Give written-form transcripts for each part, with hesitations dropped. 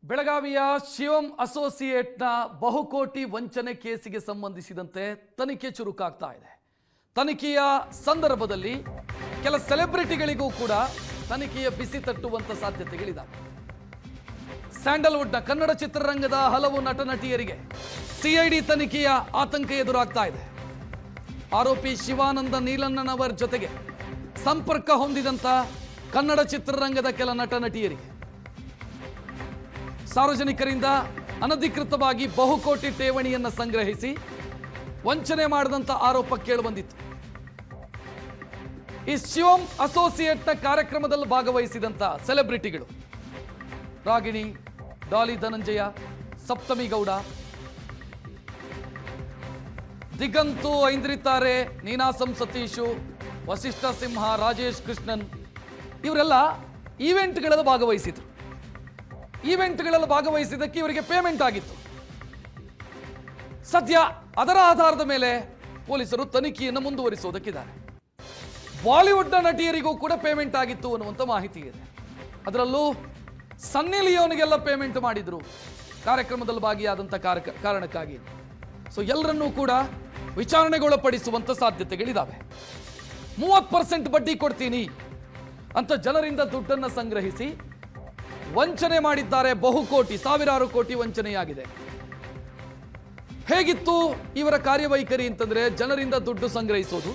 ಬೆಳಗಾವಿಯ ಶಿವಂ ಅಸೋಸಿಯೇಟ್ನ ಬಹುಕೋಟಿ ವಂಚನೆ ಕೇಸಿಗೆ ಸಂಬಂಧಿಸಿದಂತೆ ತನಿಖೆ ಚುರುಕಾಗ್ತಾ ಇದೆ. ತನಿಖೆಯ ಸಂದರ್ಭದಲ್ಲಿ ಕೆಲ ಸೆಲೆಬ್ರಿಟಿಗಳಿಗೂ ಕೂಡ ತನಿಖೆಯ ಬಿಸಿ ತಟ್ಟುವಂತ ಸಾಧ್ಯತೆಗಳಿದ್ದಾವೆ. ಸ್ಯಾಂಡಲ್ವುಡ್ನ ಕನ್ನಡ ಚಿತ್ರರಂಗದ ಹಲವು ನಟ ನಟಿಯರಿಗೆ ಸಿಐಡಿ ತನಿಖೆಯ ಆತಂಕ ಎದುರಾಗ್ತಾ ಇದೆ. ಆರೋಪಿ ಶಿವಾನಂದ ನೀಲಣ್ಣನವರ ಜೊತೆಗೆ ಸಂಪರ್ಕ ಹೊಂದಿದಂತ ಕನ್ನಡ ಚಿತ್ರರಂಗದ ಕೆಲ ನಟ ನಟಿಯರಿಗೆ ಸಾರ್ವಜನಿಕರಿಂದ ಅನಧಿಕೃತವಾಗಿ ಬಹುಕೋಟಿ ಠೇವಣಿಯನ್ನು ಸಂಗ್ರಹಿಸಿ ವಂಚನೆ ಮಾಡಿದಂತ ಆರೋಪ ಕೇಳಿಬಂದಿತ್ತು. ಈ ಶಿವಂ ಅಸೋಸಿಯೇಟ್ನ ಕಾರ್ಯಕ್ರಮದಲ್ಲಿ ಭಾಗವಹಿಸಿದಂತ ಸೆಲೆಬ್ರಿಟಿಗಳು ರಾಗಿಣಿ, ಡಾಲಿ ಧನಂಜಯ, ಸಪ್ತಮಿ ಗೌಡ, ದಿಗಂತು ಐಂದ್ರಿತಾರೆ, ನೀನಾಸಂ ಸತೀಶು, ವಸಿಷ್ಠ ಸಿಂಹ, ರಾಜೇಶ್ ಕೃಷ್ಣನ್ ಇವರೆಲ್ಲ ಈವೆಂಟ್ಗಳಲ್ಲಿ ಭಾಗವಹಿಸಿದ್ರು. ಈವೆಂಟ್ಗಳಲ್ಲಿ ಭಾಗವಹಿಸಿದ್ದಕ್ಕೆ ಇವರಿಗೆ ಪೇಮೆಂಟ್ ಆಗಿತ್ತು. ಸದ್ಯ ಅದರ ಆಧಾರದ ಮೇಲೆ ಪೊಲೀಸರು ತನಿಖೆಯನ್ನು ಮುಂದುವರಿಸುವುದಕ್ಕಿದ್ದಾರೆ. ಬಾಲಿವುಡ್ನ ನಟಿಯರಿಗೂ ಕೂಡ ಪೇಮೆಂಟ್ ಆಗಿತ್ತು ಅನ್ನುವಂಥ ಮಾಹಿತಿ ಇದೆ. ಅದರಲ್ಲೂ ಸನ್ನಿ ಲಿಯೋನ್ಗೆಲ್ಲ ಪೇಮೆಂಟ್ ಮಾಡಿದ್ರು ಕಾರ್ಯಕ್ರಮದಲ್ಲಿ ಭಾಗಿಯಾದಂಥ ಕಾರಣಕ್ಕಾಗಿ. ಸೊ ಎಲ್ಲರನ್ನೂ ಕೂಡ ವಿಚಾರಣೆಗೊಳಪಡಿಸುವಂಥ ಸಾಧ್ಯತೆಗಳಿದ್ದಾವೆ. 30% ಬಡ್ಡಿ ಕೊಡ್ತೀನಿ ಅಂತ ಜನರಿಂದ ದುಡ್ಡನ್ನು ಸಂಗ್ರಹಿಸಿ ವಂಚನೆ ಮಾಡಿದ್ದಾರೆ. ಬಹುಕೋಟಿ, ಸಾವಿರಾರು ಕೋಟಿ ವಂಚನೆಯಾಗಿದೆ. ಹೇಗಿತ್ತು ಇವರ ಕಾರ್ಯವೈಖರಿ ಅಂತಂದ್ರೆ, ಜನರಿಂದ ದುಡ್ಡು ಸಂಗ್ರಹಿಸೋದು,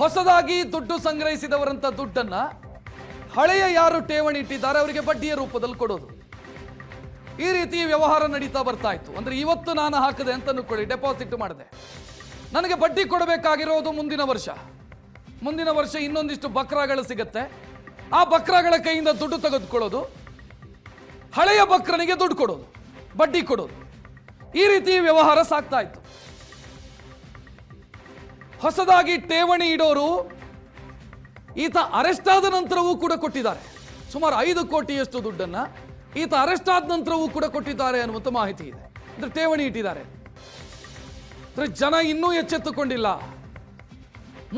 ಹೊಸದಾಗಿ ದುಡ್ಡು ಸಂಗ್ರಹಿಸಿದವರಂತ ದುಡ್ಡನ್ನ ಹಳೆಯ ಯಾರು ಠೇವಣಿ ಇಟ್ಟಿದ್ದಾರೆ ಅವರಿಗೆ ಬಡ್ಡಿಯ ರೂಪದಲ್ಲಿ ಕೊಡೋದು. ಈ ರೀತಿ ವ್ಯವಹಾರ ನಡೀತಾ ಬರ್ತಾ ಇತ್ತು. ಅಂದ್ರೆ ಇವತ್ತು ನಾನು ಹಾಕದೆ ಅಂತ ಅನ್ಕೊಳ್ಳಿ, ಡೆಪಾಸಿಟ್ ಮಾಡಿದೆ, ನನಗೆ ಬಡ್ಡಿ ಕೊಡಬೇಕಾಗಿರೋದು ಮುಂದಿನ ವರ್ಷ ಇನ್ನೊಂದಿಷ್ಟು ಬಕ್ರಾಗಳು ಸಿಗತ್ತೆ. ಆ ಬಕ್ರಗಳ ಕೈಯಿಂದ ದುಡ್ಡು ತೆಗೆದುಕೊಳ್ಳೋದು, ಹಳೆಯ ಬಕ್ರನಿಗೆ ದುಡ್ಡು ಕೊಡೋದು, ಬಡ್ಡಿ ಕೊಡೋದು, ಈ ರೀತಿ ವ್ಯವಹಾರ ಸಾಗ್ತಾ ಇತ್ತು. ಹೊಸದಾಗಿ ಠೇವಣಿ ಇಡೋರು ಈತ ಅರೆಸ್ಟ್ ಆದ ನಂತರವೂ ಕೂಡ ಕೊಟ್ಟಿದ್ದಾರೆ. ಸುಮಾರು 5 ಕೋಟಿಯಷ್ಟು ದುಡ್ಡನ್ನ ಈತ ಅರೆಸ್ಟ್ ಆದ ನಂತರವೂ ಕೂಡ ಕೊಟ್ಟಿದ್ದಾರೆ ಅನ್ನುವಂಥ ಮಾಹಿತಿ ಇದೆ. ಅಂದ್ರೆ ಠೇವಣಿ ಇಟ್ಟಿದ್ದಾರೆ. ಜನ ಇನ್ನೂ ಎಚ್ಚೆತ್ತುಕೊಂಡಿಲ್ಲ.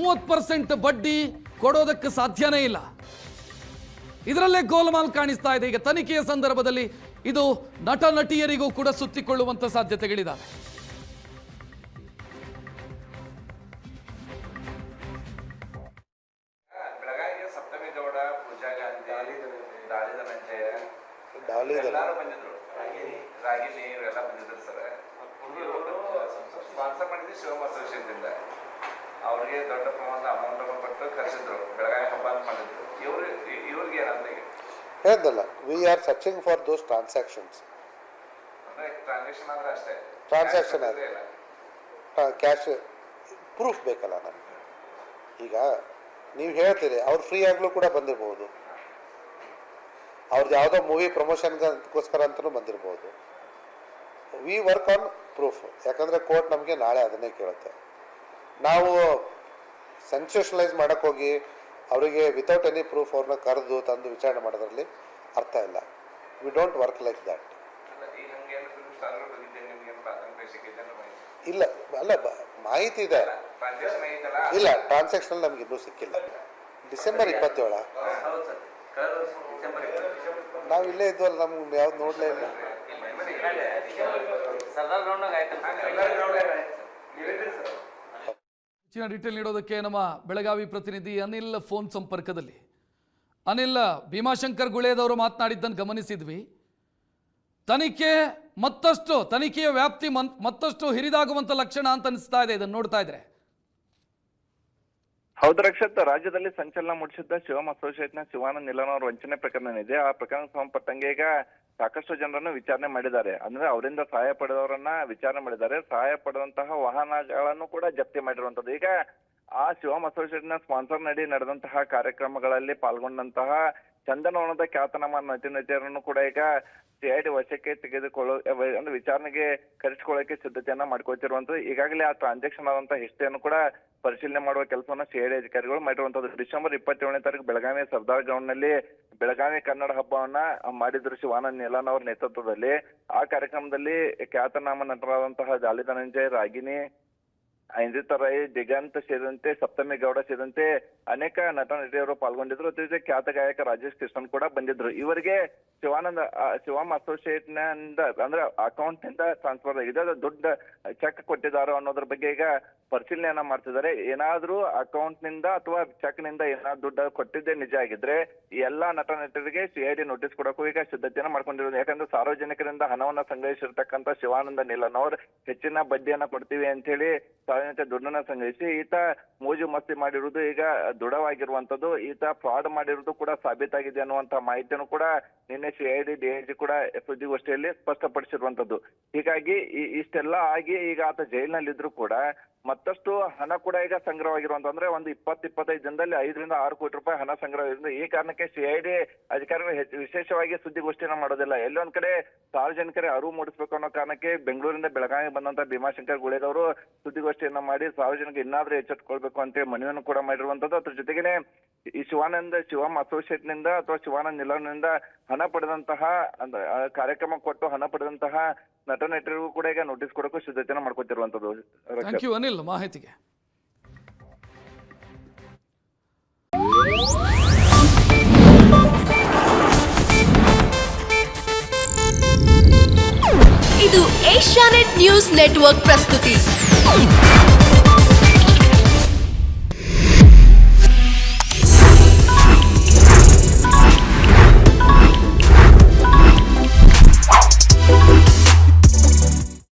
30% ಬಡ್ಡಿ ಕೊಡೋದಕ್ಕೆ ಸಾಧ್ಯನೇ ಇಲ್ಲ. ಇದರಲ್ಲೇ ಗೋಲ್ಮಾಲ್ ಕಾಣಿಸ್ತಾ ಇದೆ. ಈಗ ತನಿಖೆಯ ಸಂದರ್ಭದಲ್ಲಿ ಇದು ನಟ ನಟಿಯರಿಗೂ ಕೂಡ ಸುತ್ತಿಕೊಳ್ಳುವಂತ ಸಾಧ್ಯತೆಗಳಿದ್ದಾವೆ. ಬೆಳಗಾವಿಗೆ ಸಪ್ತಮಿ ಗೌಡ, ಪೂಜಾ ಗಾಂಧಿ, ಡಾಲಿ ಧನಂಜಯ ಎಲ್ಲರೂ ಬಂದಿದ್ರು. ರಾಗಿಣಿ ಇವರೆಲ್ಲ ಬಂದಿದ್ರು ಸರ್. ಸ್ಪಾನ್ಸರ್ ಮಾಡಿದ್ವಿ ಶಿವಂ ಅಸೋಸಿಯೇಷನ್ ಇಂದ. ಅವ್ರಿಗೆ ದೊಡ್ಡ ಪ್ರಮಾಣದ ಅಮೌಂಟ್ ಅನ್ನು ಕೊಟ್ಟು ಕರೆಸಿದ್ರು. ಬೆಳಗಾವಿ ಹಬ್ಬ ಅಂತ ಮಾಡಿದ್ರು. ಇವ್ರಿಗೆ ಏನಂತ ಹೇಳ್ದಲ್ಲ, we are searching for those transactions. ಅಂದ್ರೆ ಟ್ರಾನ್ಸಾಕ್ಷನ್ ಆದ್ರೆ ಅಷ್ಟೇ, ಟ್ರಾನ್ಸಾಕ್ಷನ್ ಆದರೆ ಕ್ಯಾಶ್ ಪ್ರೂಫ್ ಬೇಕಲ್ಲ ನಮಗೆ. ಈಗ ನೀವು ಹೇಳ್ತೀರಿ ಅವ್ರು ಫ್ರೀ ಆಗಲೂ ಕೂಡ ಬಂದಿರ್ಬೋದು, ಅವ್ರದ್ದು ಯಾವುದೋ ಮೂವಿ ಪ್ರಮೋಷನ್ಗೋಸ್ಕರ ಅಂತಲೂ ಬಂದಿರ್ಬೋದು. We work on proof. ಯಾಕಂದರೆ ಕೋರ್ಟ್ ನಮಗೆ ನಾಳೆ ಅದನ್ನೇ ಕೇಳುತ್ತೆ. ನಾವು ಸೆನ್ಸೇಷನಲೈಸ್ ಮಾಡೋಕ್ಕೋಗಿ ಅವರಿಗೆ ವಿತೌಟ್ ಎನಿ ಪ್ರೂಫ್ ಅವ್ರನ್ನ ಕರೆದು ತಂದು ವಿಚಾರಣೆ ಮಾಡೋದ್ರಲ್ಲಿ ಅರ್ಥ ಇಲ್ಲ. We don't work like that. ಇಲ್ಲ ಅಲ್ಲ, ಮಾಹಿತಿ ಇದೆ. ಇಲ್ಲ, ಟ್ರಾನ್ಸಾಕ್ಷನ್ ನಮ್ಗೆ ಇನ್ನೂ ಸಿಕ್ಕಿಲ್ಲ. ಡಿಸೆಂಬರ್ 27 ನಾವು ಇಲ್ಲೇ ಇದ್ವಲ್ಲ, ನಮ್ಗೆ ಯಾವ್ದು ನೋಡಲೇ ಇಲ್ಲ. ಹೆಚ್ಚಿನ ಡೀಟೇಲ್ ನೀಡೋದಕ್ಕೆ ನಮ್ಮ ಬೆಳಗಾವಿ ಪ್ರತಿನಿಧಿ ಅನಿಲ್ ಫೋನ್ ಸಂಪರ್ಕದಲ್ಲಿ. ಅನಿಲ್, ಭೀಮಾಶಂಕರ್ ಗುಳೇದವರು ಮಾತನಾಡಿದ್ದನ್ನು ಗಮನಿಸಿದ್ವಿ. ತನಿಖೆಯ ವ್ಯಾಪ್ತಿ ಮತ್ತಷ್ಟು ಹಿರಿದಾಗುವಂತ ಲಕ್ಷಣ ಅಂತ ಅನಿಸ್ತಾ ಇದೆ ಇದನ್ನು ನೋಡ್ತಾ ಇದ್ರೆ. ಹೌದು ರಕ್ಷತ್, ರಾಜ್ಯದಲ್ಲಿ ಸಂಚಲನ ಮೂಡಿಸಿದ್ದ ಶಿವಂ ಅಸೋಸಿಯೇಟ್ನ ಶಿವಾನಂದ ನೀಲಣ್ಣನವರ ವಂಚನೆ ಪ್ರಕರಣ ಇದೆ. ಆ ಪ್ರಕರಣಕ್ಕೆ ಸಂಬಂಧಪಟ್ಟಂಗೆ ಈಗ ಸಾಕಷ್ಟು ಜನರನ್ನು ವಿಚಾರಣೆ ಮಾಡಿದ್ದಾರೆ. ಅಂದ್ರೆ ಅವರಿಂದ ಸಹಾಯ ಪಡೆದವರನ್ನ ವಿಚಾರಣೆ ಮಾಡಿದ್ದಾರೆ. ಸಹಾಯ ಪಡೆದಂತಹ ವಾಹನಗಳನ್ನು ಕೂಡ ಜಪ್ತಿ ಮಾಡಿರುವಂತದ್ದು. ಈಗ ಆ ಶಿವಂ ಅಸೋಸಿಯೇಟ್ನ ಸ್ಪಾನ್ಸರ್ ನಡಿ ನಡೆದಂತಹ ಕಾರ್ಯಕ್ರಮಗಳಲ್ಲಿ ಪಾಲ್ಗೊಂಡಂತಹ ಚಂದನವನದ ಖ್ಯಾತನಾಮ ನಟಿಯರನ್ನು ಕೂಡ ಈಗ ಸಿಐಡಿ ವಶಕ್ಕೆ ಅಂದ್ರೆ ವಿಚಾರಣೆಗೆ ಕರೆಸಿಕೊಳ್ಳಕ್ಕೆ ಸಿದ್ಧತೆಯನ್ನ ಮಾಡ್ಕೊಳ್ತಿರುವಂತದ್ದು. ಈಗಾಗಲೇ ಆ ಟ್ರಾನ್ಸಾಕ್ಷನ್ ಆದಂತಹ ಹಿಸ್ಟ್ರಿಯನ್ನು ಕೂಡ ಪರಿಶೀಲನೆ ಮಾಡುವ ಕೆಲಸವನ್ನ ಸಿಐಡಿ ಅಧಿಕಾರಿಗಳು ಮಾಡಿರುವಂತದ್ದು. ಡಿಸೆಂಬರ್ 27ನೇ ತಾರೀಕು ಬೆಳಗಾವಿಯ ಸರ್ದಾರ್ ಗ್ರೌಂಡ್ ನಲ್ಲಿ ಬೆಳಗಾವಿ ಕನ್ನಡ ಹಬ್ಬವನ್ನ ಮಾಡಿದ್ರು ಶಿವಾನಂದ ನೀಲಣ್ಣನವರ ನೇತೃತ್ವದಲ್ಲಿ. ಆ ಕಾರ್ಯಕ್ರಮದಲ್ಲಿ ಖ್ಯಾತನಾಮ ನಟರಾದಂತಹ ಡಾಲಿ ಧನಂಜಯ, ರಾಗಿಣಿ, ಐಂದ್ರಿತಾ ರೈ, ದಿಗಂತ್ ಸೇರಿದಂತೆ ಸಪ್ತಮಿ ಗೌಡ ಸೇರಿದಂತೆ ಅನೇಕ ನಟ ನಟಿಯರು ಪಾಲ್ಗೊಂಡಿದ್ರು. ಅದೇ ಖ್ಯಾತ ಗಾಯಕ ರಾಜೇಶ್ ಕೃಷ್ಣನ್ ಕೂಡ ಬಂದಿದ್ರು. ಇವರಿಗೆ ಶಿವಮ್ ಅಸೋಸಿಯೇಟ್ ನಿಂದ ಅಂದ್ರೆ ಅಕೌಂಟ್ ನಿಂದ ಟ್ರಾನ್ಸ್ಫರ್ ಆಗಿದೆ, ಅದು ದುಡ್ಡು ಚೆಕ್ ಕೊಟ್ಟಿದ್ದಾರೋ ಅನ್ನೋದ್ರ ಬಗ್ಗೆ ಈಗ ಪರಿಶೀಲನೆಯನ್ನ ಮಾಡ್ತಿದ್ದಾರೆ. ಏನಾದ್ರೂ ಅಕೌಂಟ್ ನಿಂದ ಅಥವಾ ಚೆಕ್ ನಿಂದ ಏನಾದ್ರು ದುಡ್ಡು ಕೊಟ್ಟಿದ್ದೇ ನಿಜ ಆಗಿದ್ರೆ ಎಲ್ಲಾ ನಟ ನಟರಿಗೆ CID ನೋಟಿಸ್ ಕೊಡಕ್ಕೂ ಈಗ ಸಿದ್ಧತೆಯನ್ನ ಮಾಡ್ಕೊಂಡಿರೋದು. ಯಾಕಂದ್ರೆ ಸಾರ್ವಜನಿಕರಿಂದ ಹಣವನ್ನ ಸಂಗ್ರಹಿಸಿರ್ತಕ್ಕಂಥ ಶಿವಾನಂದ ನಿಲನ್ ಅವ್ರು ಹೆಚ್ಚಿನ ಬಡ್ಡಿಯನ್ನ ಕೊಡ್ತೀವಿ ಅಂತ ಹೇಳಿ ಸಾರ್ವಜನಿಕ ದುಡ್ಡನ್ನ ಸಂಗ್ರಹಿಸಿ ಈತ ಮೋಜು ಮಸ್ತಿ ಮಾಡಿರುವುದು ಈಗ ದೃಢವಾಗಿರುವಂತದ್ದು. ಈತ ಫ್ರಾಡ್ ಮಾಡಿರುವುದು ಕೂಡ ಸಾಬೀತಾಗಿದೆ ಅನ್ನುವಂತ ಮಾಹಿತಿಯನ್ನು ಕೂಡ ನಿನ್ನೆ CID DIG ಕೂಡ ಸುದ್ದಿಗೋಷ್ಠಿಯಲ್ಲಿ ಸ್ಪಷ್ಟಪಡಿಸಿರುವಂತದ್ದು. ಹೀಗಾಗಿ ಇಷ್ಟೆಲ್ಲ ಆಗಿ ಈಗ ಆತ ಜೈಲಿನಲ್ಲಿದ್ರು ಕೂಡ ಮತ್ತಷ್ಟು ಹಣ ಕೂಡ ಈಗ ಸಂಗ್ರಹವಾಗಿರುವಂತ, ಅಂದ್ರೆ ಒಂದು 20-25 ದಿನದಲ್ಲಿ 5 ರಿಂದ 6 ಕೋಟಿ ರೂಪಾಯಿ ಹಣ ಸಂಗ್ರಹವಿದೆ. ಈ ಕಾರಣಕ್ಕೆ CID ಅಧಿಕಾರಿಗಳು ವಿಶೇಷವಾಗಿ ಸುದ್ದಿಗೋಷ್ಠಿಯನ್ನ ಮಾಡೋದಿಲ್ಲ. ಎಲ್ಲೊಂದ್ ಕಡೆ ಸಾರ್ವಜನಿಕರೇ ಅರಿವು ಮೂಡಿಸ್ಬೇಕು ಅನ್ನೋ ಕಾರಣಕ್ಕೆ ಬೆಂಗಳೂರಿಂದ ಬೆಳಗಾವಿ ಬಂದಂತ ಭೀಮಾಶಂಕರ್ ಗುಳೇದವರು ಸುದ್ದಿಗೋಷ್ಠಿಯನ್ನ ಮಾಡಿ ಸಾರ್ವಜನಿಕ ಇನ್ನಾದ್ರೂ ಎಚ್ಚೆತ್ತುಕೊಳ್ಬೇಕು ಅಂತ ಮನವಿಯನ್ನು ಕೂಡ ಮಾಡಿರುವಂತದ್ದು. ಅದ್ರ ಜೊತೆಗೇನೆ ಈ ಶಿವಮ್ ಅಸೋಸಿಯೇಟ್ ನಿಂದ ಅಥವಾ ಶಿವಾನಂದ್ ನಿಲನ್ ನಿಂದ ಹಣ ಪಡೆದಂತಹ ಕಾರ್ಯಕ್ರಮ ಕೊಟ್ಟು ಹಣ ಪಡೆದಂತಹ ನಟ ನಟರಿಗೂ ಕೂಡ ಈಗ ನೋಟಿಸ್ ಕೊಡಕ್ಕೂ ಸಿದ್ಧತೆನ ಮಾಡ್ಕೊತಿರುವಂತದ್ದು. ಥ್ಯಾಂಕ್ ಯು ಅನಿಲ್ ಮಾಹಿತಿಗೆ. ಇದು ಏಷ್ಯಾನೆಟ್ ನ್ಯೂಸ್ ನೆಟ್ವರ್ಕ್ ಪ್ರಸ್ತುತಿ.